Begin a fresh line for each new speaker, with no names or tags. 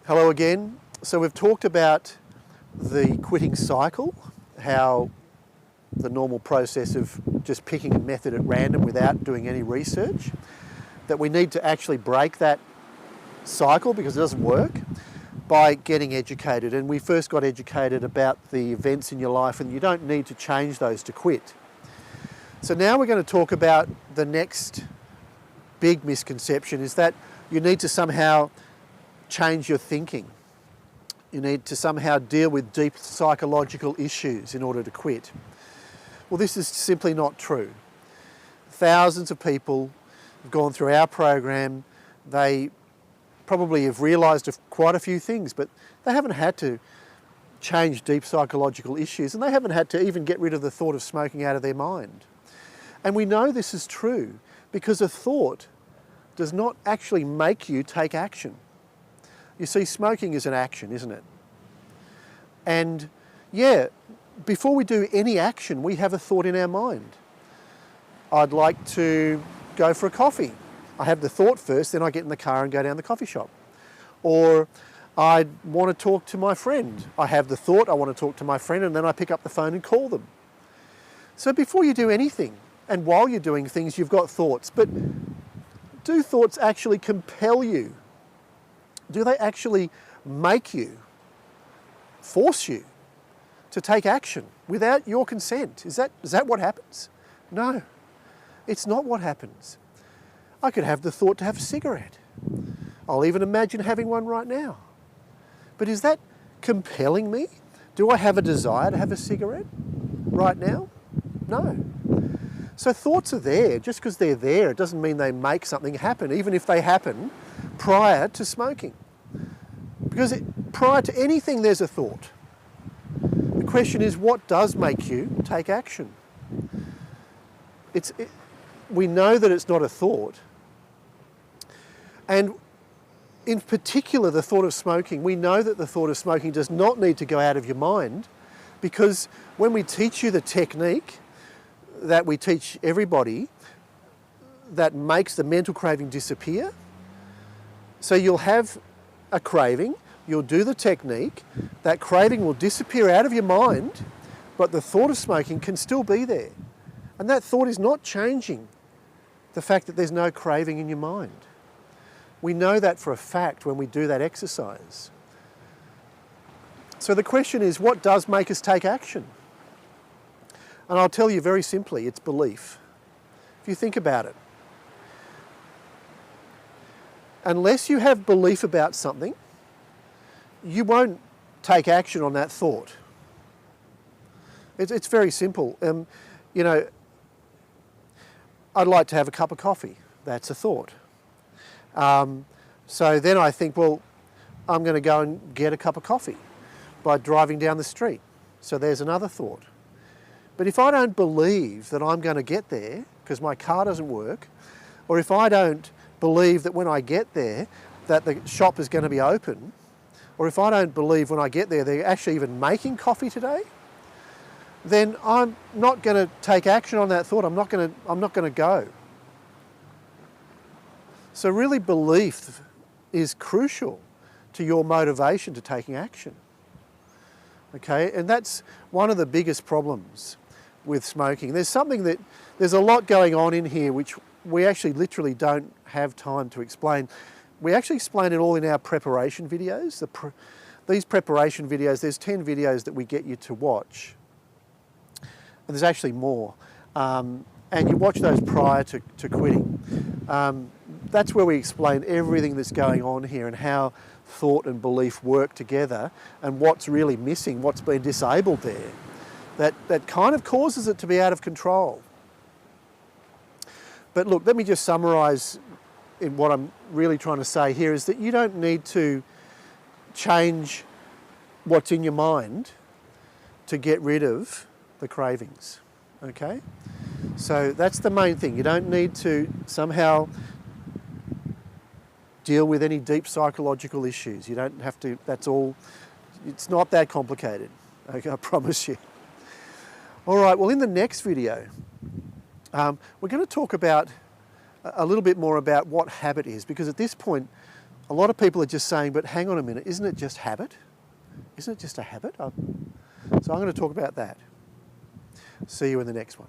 Hello again. So we've talked about the quitting cycle, how the normal process of just picking a method at random without doing any research, that we need to actually break that cycle because it doesn't work by getting educated. And we first got educated about the events in your life, and you don't need to change those to quit. So now we're going to talk about the next big misconception, is that you need to somehow change your thinking. You need to somehow deal with deep psychological issues in order to quit. Well, this is simply not true. Thousands of people have gone through our program. They probably have realised quite a few things, but they haven't had to change deep psychological issues, and they haven't had to even get rid of the thought of smoking out of their mind. And we know this is true because a thought does not actually make you take action. You see, smoking is an action, isn't it? And yeah, before we do any action, we have a thought in our mind. I'd like to go for a coffee. I have the thought first, then I get in the car and go down the coffee shop. Or I want to talk to my friend. I have the thought, I want to talk to my friend, and then I pick up the phone and call them. So before you do anything, and while you're doing things, you've got thoughts. But do thoughts actually compel you? Do they actually make you, force you to take action without your consent? Is that what happens? No, it's not what happens. I could have the thought to have a cigarette. I'll even imagine having one right now. But is that compelling me? Do I have a desire to have a cigarette right now? No. So thoughts are there. Just because they're there, it doesn't mean they make something happen, even if they happen prior to smoking. Because prior to anything, there's a thought. The question is, what does make you take action? We know that it's not a thought. And in particular, the thought of smoking, we know that the thought of smoking does not need to go out of your mind, because when we teach you the technique that we teach everybody that makes the mental craving disappear, so you'll have a craving, you'll do the technique, that craving will disappear out of your mind, but the thought of smoking can still be there. And that thought is not changing the fact that there's no craving in your mind. We know that for a fact when we do that exercise. So the question is, what does make us take action? And I'll tell you very simply, it's belief. If you think about it, unless you have belief about something, you won't take action on that thought. It's very simple. I'd like to have a cup of coffee. That's a thought. So then I think, well, I'm going to go and get a cup of coffee by driving down the street. So there's another thought. But if I don't believe that I'm going to get there because my car doesn't work, or if I don't believe that when I get there that the shop is going to be open, or if I don't believe when I get there they're actually even making coffee today, then I'm not going to take action on that thought. I'm not going to go. So really, belief is crucial to your motivation to taking action. Okay, and that's one of the biggest problems with smoking. There's a lot going on in here which we actually literally don't have time to explain. We actually explain it all in our preparation videos. These preparation videos, there's 10 videos that we get you to watch. And there's actually more. And you watch those prior to quitting. That's where we explain everything that's going on here and how thought and belief work together and what's really missing, what's been disabled there. That kind of causes it to be out of control. But look, let me just summarise in what I'm really trying to say here, is that you don't need to change what's in your mind to get rid of the cravings, okay? So that's the main thing. You don't need to somehow deal with any deep psychological issues. You don't have to, that's all, it's not that complicated, okay, I promise you. All right, well in the next video, we're going to talk about a little bit more about what habit is, because at this point, A lot of people are just saying, but hang on a minute, isn't it just habit? Isn't it just a habit? So I'm going to talk about that. See you in the next one.